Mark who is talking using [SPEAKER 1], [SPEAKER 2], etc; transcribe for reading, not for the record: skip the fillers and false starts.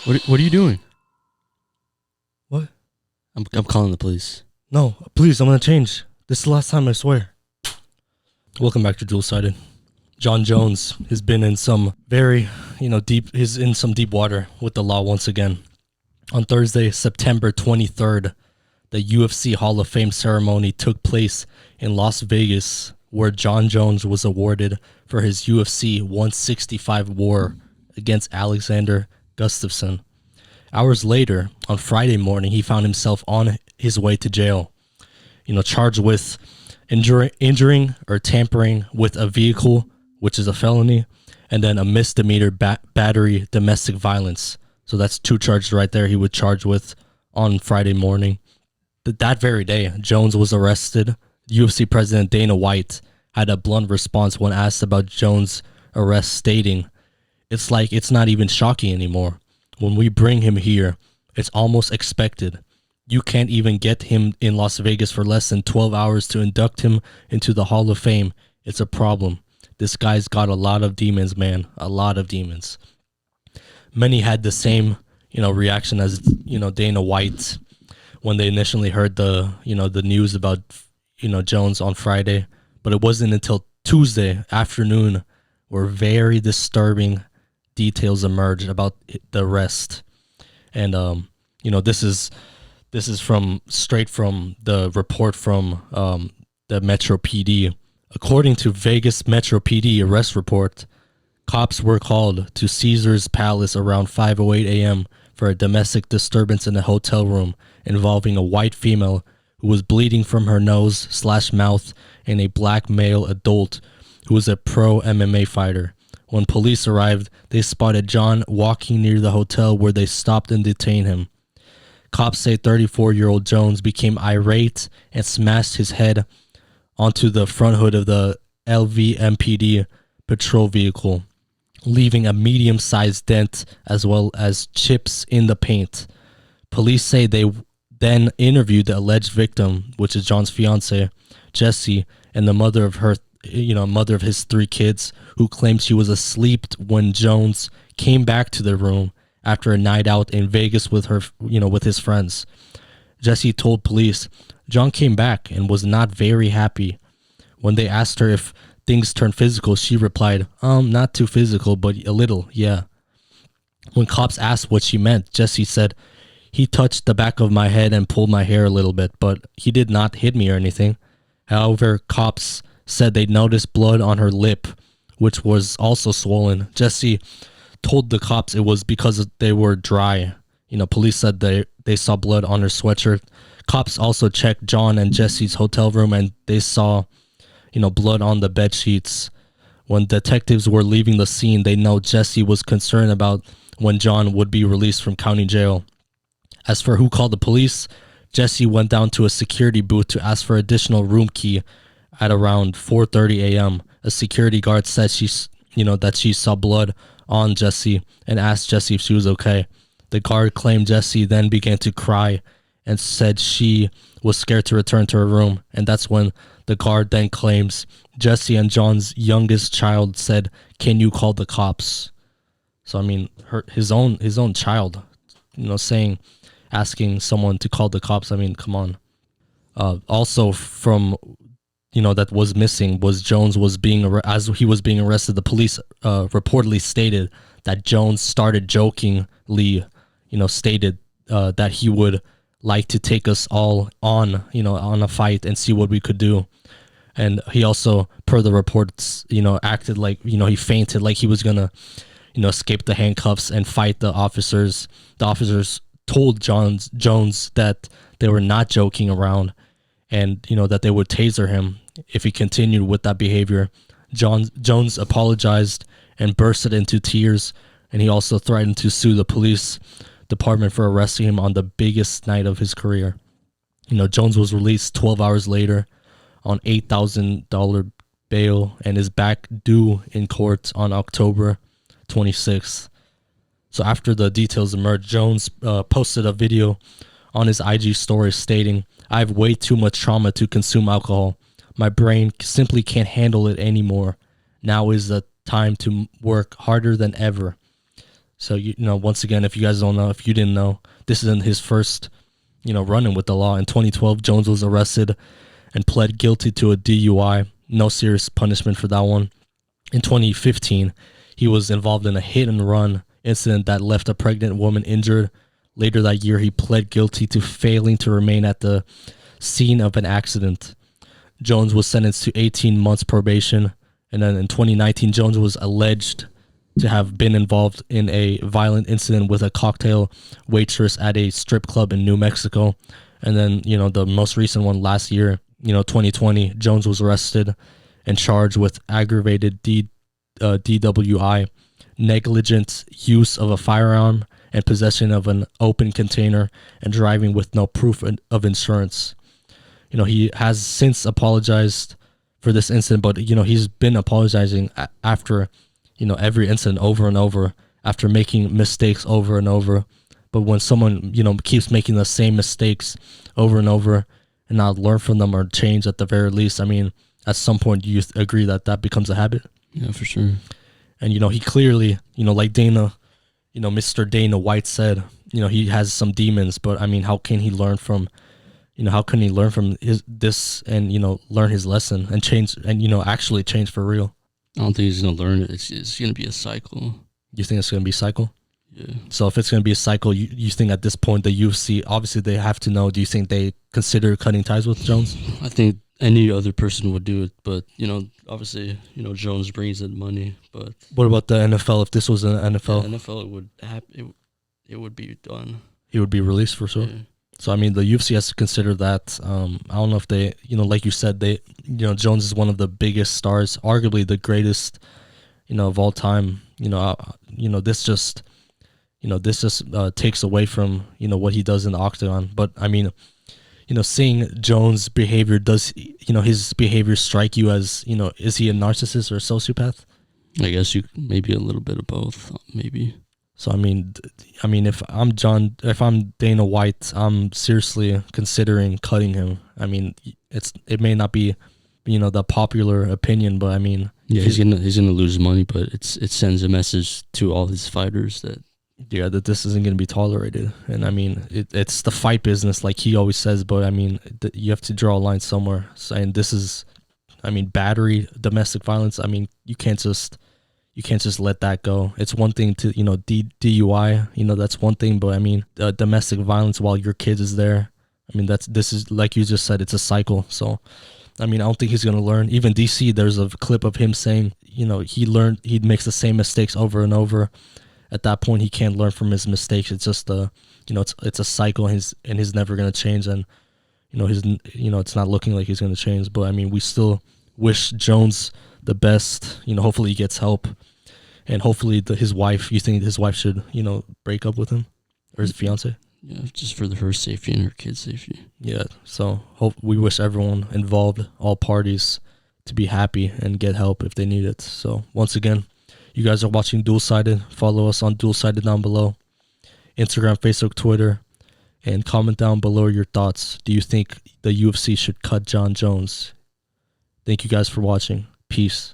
[SPEAKER 1] What are you doing?
[SPEAKER 2] What?
[SPEAKER 1] I'm calling the police.
[SPEAKER 2] No, please, I'm gonna change. This is the last time, I swear. Welcome back to Dualsighted. Jon Jones has been in some very, deep. He's in some deep water with the law once again. On Thursday, September 23rd, the UFC Hall of Fame ceremony took place in Las Vegas, where Jon Jones was awarded for his UFC 165 war against Alexander Gustafsson. Hours later, on Friday morning, he found himself on his way to jail, charged with injuring or tampering with a vehicle, which is a felony, and then a misdemeanor battery domestic violence. So that's two charges right there he was charged with on Friday morning. That very day, Jones was arrested. UFC President Dana White had a blunt response when asked about Jones' arrest, stating, "It's like it's not even shocking anymore. When we bring him here, it's almost expected. You can't even get him in Las Vegas for less than 12 hours to induct him into the Hall of Fame. It's a problem. This guy's got a lot of demons, man. A lot of demons." Many had the same, reaction as, Dana White when they initially heard the news about, Jones on Friday. But it wasn't until Tuesday afternoon where very disturbing details emerged about the arrest. And, this is straight from the report from the Metro PD. According to Vegas Metro PD arrest report, cops were called to Caesars Palace around 5:08 a.m. for a domestic disturbance in a hotel room involving a white female who was bleeding from her nose/mouth and a black male adult who was a pro MMA fighter. When police arrived, they spotted Jon walking near the hotel, where they stopped and detained him. Cops say 34-year-old Jones became irate and smashed his head onto the front hood of the LVMPD patrol vehicle, leaving a medium-sized dent as well as chips in the paint. Police say they then interviewed the alleged victim, which is Jon's fiance, Jessie, and the mother of his three kids, who claimed she was asleep when Jones came back to the room after a night out in Vegas with with his friends. Jessie told police Jon came back and was not very happy. When they asked her if things turned physical, she replied, not too physical, but a little, yeah. When cops asked what she meant, Jessie said, "He touched the back of my head and pulled my hair a little bit, but he did not hit me or anything." However, cops said they noticed blood on her lip, which was also swollen. Jessie told the cops it was because they were dry. Police said they saw blood on her sweatshirt. Cops also checked Jon and Jessie's hotel room, and they saw blood on the bed sheets. When detectives were leaving the scene, they know Jessie was concerned about when Jon would be released from county jail. As for who called the police, Jessie went down to a security booth to ask for additional room key at around 4:30 a.m. A security guard said that she saw blood on Jessie and asked Jessie if she was okay. The guard claimed Jessie then began to cry and said she was scared to return to her room, and that's when the guard then claims Jessie and Jon's youngest child said, "Can you call the cops?" So I mean, his own child, asking someone to call the cops. I mean, come on. Also from that was missing was Jones was as he was being arrested. The police reportedly stated that Jones started jokingly, stated that he would like to take us all on a fight and see what we could do. And he also, per the reports, acted like, he fainted, like he was gonna, escape the handcuffs and fight the officers. The officers told Jones that they were not joking around, and that they would taser him if he continued with that behavior. Jones apologized and bursted into tears, and he also threatened to sue the police department for arresting him on the biggest night of his career. Jones was released 12 hours later on $8,000 bail and is back due in court on October 26th. So after the details emerged, Jones posted a video on his IG story stating, "I have way too much trauma to consume alcohol. My brain simply can't handle it anymore. Now is the time to work harder than ever." So, once again, if you guys don't know, if you didn't know, this isn't his first, run-in with the law. In 2012, Jones was arrested and pled guilty to a DUI. No serious punishment for that one. In 2015, he was involved in a hit-and-run incident that left a pregnant woman injured. Later that year, he pled guilty to failing to remain at the scene of an accident. Jones was sentenced to 18 months probation. And then in 2019, Jones was alleged to have been involved in a violent incident with a cocktail waitress at a strip club in New Mexico. And then, the most recent one last year, 2020, Jones was arrested and charged with aggravated DWI, negligent use of a firearm, and possession of an open container, and driving with no proof of insurance. He has since apologized for this incident, but he's been apologizing after every incident over and over, after making mistakes over and over. But when someone keeps making the same mistakes over and over and not learn from them or change at the very least, I mean, at some point you agree that becomes a habit.
[SPEAKER 1] Yeah, for sure.
[SPEAKER 2] And he clearly, like Dana, Mr. Dana White said, he has some demons, but I mean, how can he learn from this and learn his lesson and change and actually change for real?
[SPEAKER 1] I don't think he's gonna learn it. It's gonna be a cycle.
[SPEAKER 2] You think it's gonna be a cycle?
[SPEAKER 1] Yeah.
[SPEAKER 2] So if it's gonna be a cycle, you think at this point the UFC, obviously they have to know. Do you think they consider cutting ties with Jones?
[SPEAKER 1] I think any other person would do it, but obviously, Jones brings in money. But
[SPEAKER 2] what about the NFL? If this was an NFL,
[SPEAKER 1] yeah, NFL, it would happen. It would be done.
[SPEAKER 2] He would be released for sure.
[SPEAKER 1] Yeah.
[SPEAKER 2] So I mean, the UFC has to consider that. I don't know if they, like you said, Jones is one of the biggest stars, arguably the greatest, of all time. This just takes away from what he does in the octagon. But I mean, seeing Jones' behavior, does his behavior strike you as is he a narcissist or a sociopath?
[SPEAKER 1] I guess maybe a little bit of both, maybe.
[SPEAKER 2] So I mean, if I'm Dana White, I'm seriously considering cutting him. I mean, it may not be, the popular opinion, but I mean,
[SPEAKER 1] yeah, he's gonna lose money, but it sends a message to all his fighters that
[SPEAKER 2] this isn't gonna be tolerated. And I mean, it's the fight business, like he always says. But I mean, you have to draw a line somewhere. So, and this is, battery, domestic violence. I mean, you can't just let that go. It's one thing to, DUI, that's one thing. But I mean, domestic violence while your kid is there, I mean, this is, like you just said, it's a cycle. So, I mean, I don't think he's going to learn. Even DC, there's a clip of him saying, he makes the same mistakes over and over. At that point, he can't learn from his mistakes. It's just it's a cycle, and he's never going to change. And, it's not looking like he's going to change. But I mean, we still wish Jones the best. Hopefully he gets help, and hopefully his wife. You think his wife should break up with him, or his fiance?
[SPEAKER 1] Yeah, just for her safety and her kids' safety.
[SPEAKER 2] Yeah. So we wish everyone involved, all parties, to be happy and get help if they need it. So once again, you guys are watching Dualsighted. Follow us on Dualsighted down below, Instagram, Facebook, Twitter, and comment down below your thoughts. Do you think the UFC should cut Jon Jones? Thank you guys for watching. Peace.